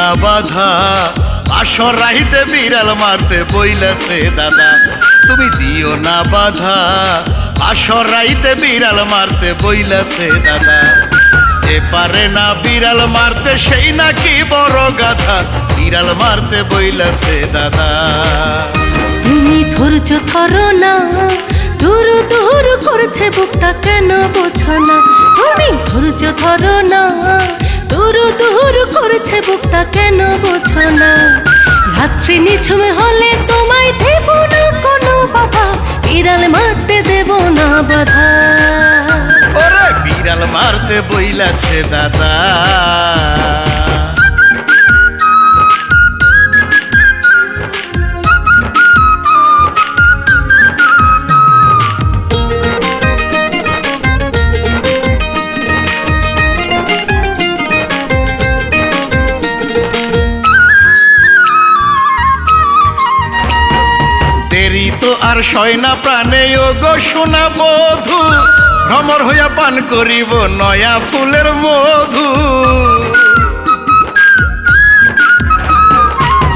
না বাধা, আসর রাইতে বিড়াল মারতে বইলাছে দাদা। তুমি দিও না বাধা, আসর রাইতে বিড়াল মারতে বইলাছে দাদা। যে পারে না বিড়াল মারতে সেই নাকি বড় গাধা, বিড়াল মারতে বইলাছে দাদা। তুমি ধৈর্য ধরো না, দূর দূর করছে বুকটা কেন বোঝো না। তুমি ধৈর্য ধরো না, দূর দূর করছে বুকটা কেন বোঝো না। রাত্রি নিঝুম হলে তোমায় দেব না কোনো বাধা, বিড়াল মারতে দেব না বাধা। ওরে বিড়াল মারতে বইলাছে দাদা। দেরি তো আর সয় না প্রাণে ও গো সোনা বধূ, ভ্রমর হইয়া পান করিব নয়া ফুলের মধু।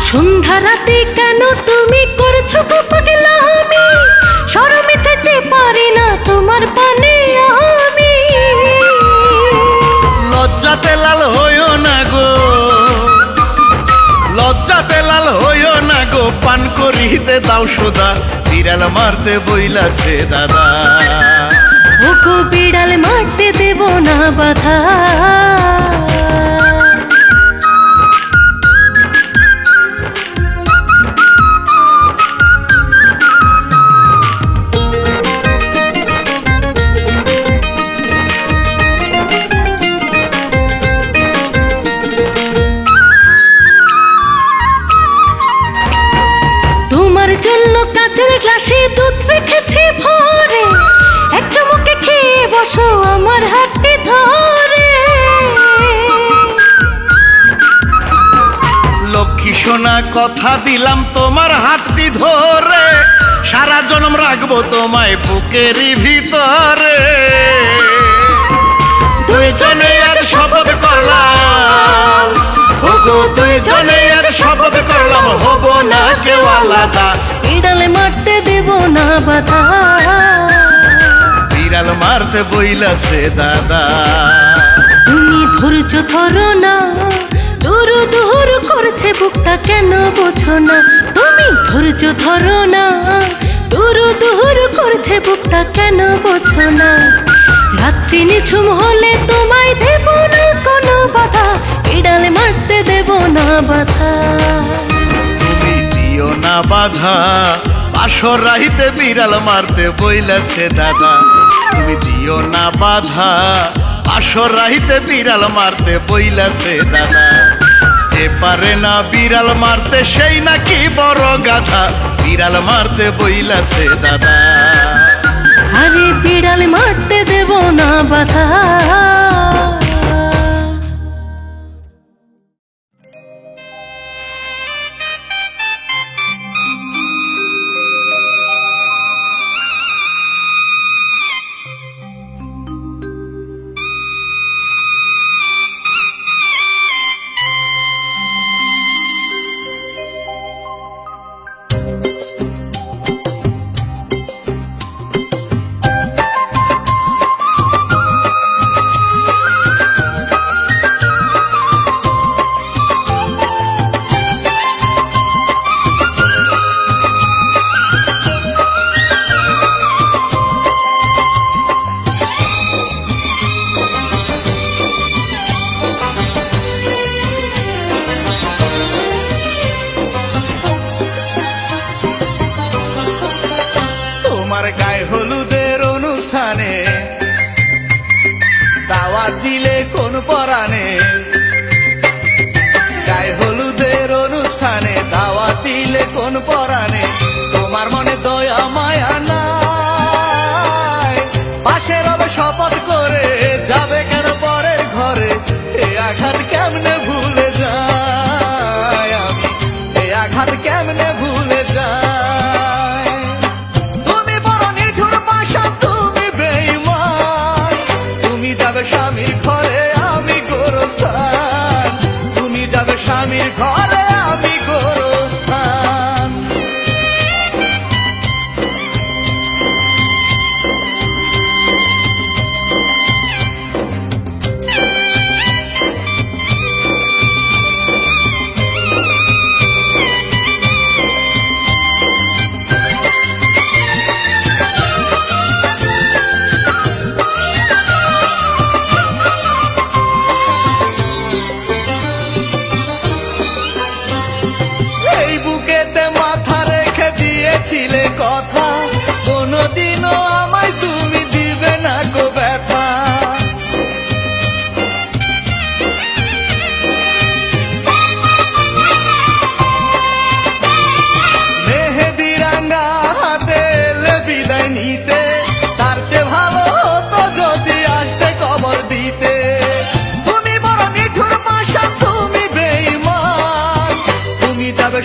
সন্ধ্যা রাতে কেন তুমি করছো পাগলামি, শরমে যেতে পারি না তোমার পানে আমি। লজ্জাতে লাল হইও না গো, লজ্জাতে লাল হইও না গো, পান করিতে দাও সুদা, বিড়াল মারতে বইলাছে দাদা। ওগো বিড়াল মারতে দেব না বাধা। তোমার জন্য কাচের গ্লাসে দুধ রেখেছি ভরে, এক চুমুকে খেয়ে বসো আমার হাতে ধরে। লক্ষ্মী সোনা কথা দিলাম তোমার হাতটি ধরে, সারা জন্ম রাখবো তোমায় বুকেরই ভিতরে। দুইজনে আজ শপথ করলাম, ওগো দুইজনে আজ শপথ করলাম, হব না কেউ আলাদা, বিড়াল মারতে দেব না বাধা। বিড়াল মারতে বইলাছে দাদা। তুমি ধৈর্য ধরো না, দূর দূর করছে বুকটা কেন বোঝো না। তুমি ধৈর্য ধরো না, দূর দূর করছে বুকটা কেন বোঝো না। রাত্রি নিঝুম হলে তোমায় দেব না কোনো বাধা, বিড়াল মারতে দেব না বাধা। তুমি দিও না বাধা, আসর রাইতে বিড়াল মারতে বইলাছে দাদা। তুমি দিও না বাধা, আসর রাইতে বিড়াল মারতে বইলাছে দাদা। যে পারে না বিড়াল মারতে সেই নাকি বড় গাধা, বিড়াল মারতে বইলাছে দাদা। আরে বিড়াল মারতে দেব না বাধা। দিলে কোন পরাণে, গায়ে হলুদের অনুষ্ঠানে দাওয়াত দিলে কোন পরাণে, তোমার মনে দয়া মায়া নাই, পাশে রবে শপথ করে যাবে কেন পরের ঘরে, এ আঘাত কেমনে ভুলে যায় আমি, এ আঘাত কেমনে ভুলে যায়। তুমি বড় নিঠুর পাশা, তুমি বেঈমান, তুমি যাবে স্বামীর ঘরে আমি গোরস্থান, তুমি যাবে স্বামীর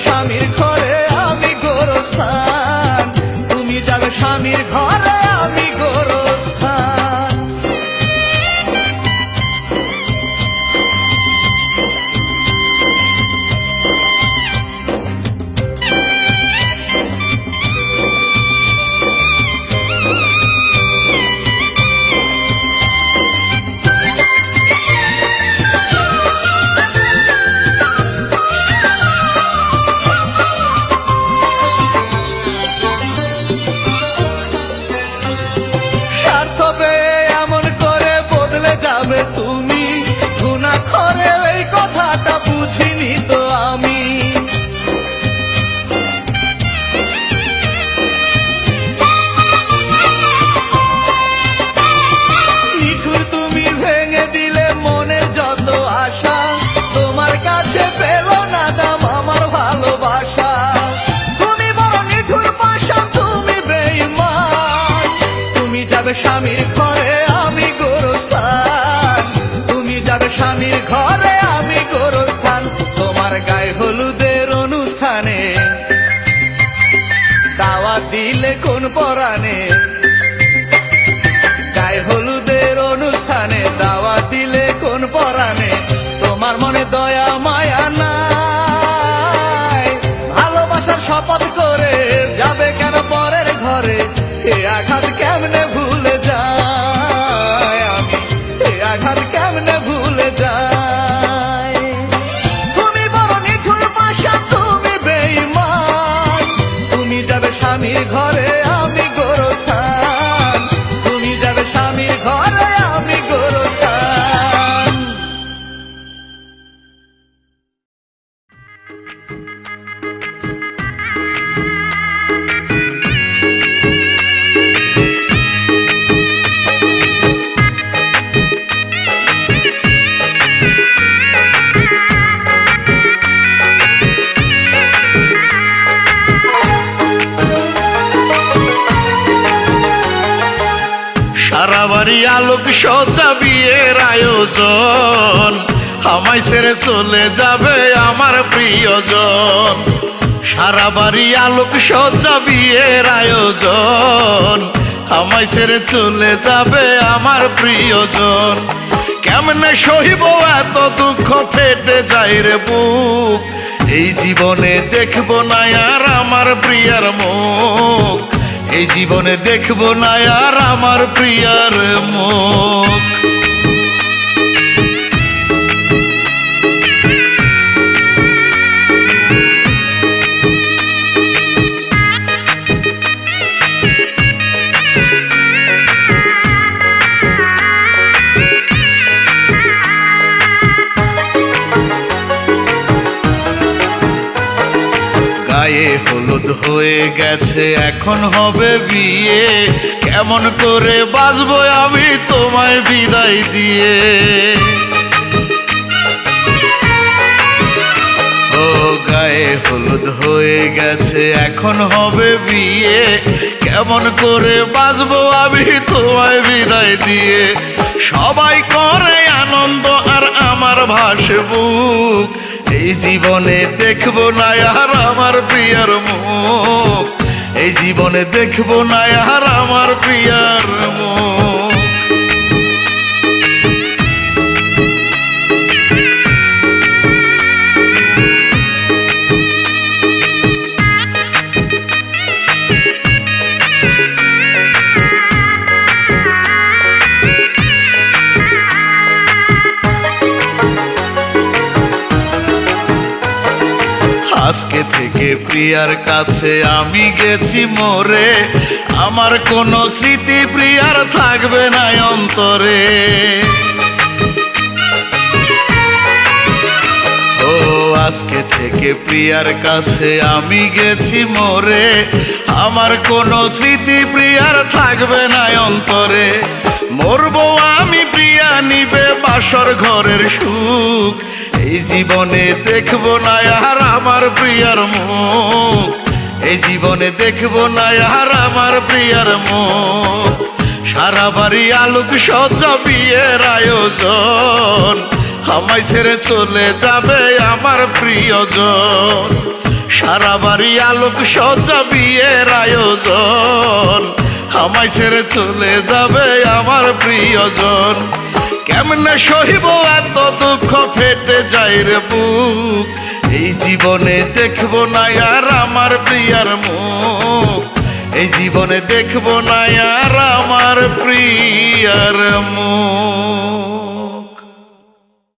স্বামীর ঘরে আমি গোরস্থান, তুমি যাবে স্বামীর ঘরে আমি গোরস্থান। স্বার্থ পেয়ে এমন করে বদলে যাবে তুমি, গুনাহ করে এই কথাটা বুঝিনি তো আমি। নিঠুর তুমি ভেঙে দিলে মনের যত আশা, তোমার কাছে পেল না দাম আমার ভালোবাসা। তুমি বড় নিঠুর পাশা, তুমি বেঈমান, তুমি যাবে স্বামীর ঘরে আমি গোরস্থান, তুমি যাবে স্বামীর ঘরে আমি গোরস্থান। তোমার গায়ে হলুদের অনুষ্ঠানে দাওয়াত দিলে কোন পরাণে, গায়ে হলুদের অনুষ্ঠানে দাওয়াত দিলে কোন পরাণে, তোমার মনে দয়া মায়া নাই, ভালোবাসার শপথ করে যাবে কেন পরের ঘরে, এ আঘাত কেমনে ভুলে যায় আমি, এ আঘাত কেমনে ভুলে যায়। তুমি বড় নিঠুর পাশা, তুমি বেঈমান, তুমি যাবে স্বামীর ঘরে আমি গোরস্থান, তুমি যাবে স্বামীর ঘরে আমি গোরস্থান। সারা বাড়ি আলোক সজ্জা বিয়ের আয়োজন, আমায় ছেড়ে চলে যাবে আমার প্রিয়জন। সারা বাড়ি আলোক সজ্জা বিয়ের আয়োজন, আমায় ছেড়ে চলে যাবে আমার প্রিয়জন। কেমনে সহিব এত দুঃখ, ফেটে যায় রে বুক, এই জীবনে দেখবো না আর আমার প্রিয়ার মুখ, এই জীবনে দেখবো না আর আমার প্রিয়ার মুখ। গায়ে হলুদ হয়ে গেছে এখন হবে বিয়ে, কেমন করে বাঁচবো আমি তোমায় বিদায় দিয়ে। ও গায়ে হলুদ হয়ে গেছে এখন হবে বিয়ে, কেমন করে বাঁচবো আমি তোমায় বিদায় দিয়ে। সবাই করে আনন্দ আর আমার ভাসে বুক, এই জীবনে দেখবো না আর আমার প্রিয়ার মুখ, এই জীবনে দেখবো না আর আমার প্রিয়ার মুখ। আজকে থেকে প্রিয়ার কাছে আমি গেছি মরে, আমার কোনো স্মৃতি প্রিয়ার থাকবে না অন্তরে। ও আজকে থেকে প্রিয়ার কাছে আমি গেছি মরে, আমার কোনো স্মৃতি প্রিয়ার থাকবে না অন্তরে। মরবো আমি, প্রিয়া নিবে বাসর ঘরের সুখ, এই জীবনে দেখবো না আর আমার প্রিয়ার মুখ, এই জীবনে দেখবো না আর আমার প্রিয়ার মুখ। সারা বাড়ি আলোক সজ্জা বিয়ের আয়োজন, আমায় ছেড়ে চলে যাবে আমার প্রিয়জন। সারা বাড়ি আলোক সজ্জা বিয়ের আয়োজন, আমায় ছেড়ে চলে যাবে আমার প্রিয়জন। কেমনে সহিব এত দুঃখ, ফেটে যায় রে বুক, এই জীবনে দেখবো না আর আমার প্রিয়ার মুখ, এই জীবনে দেখবো না আর আমার প্রিয়ার মুখ।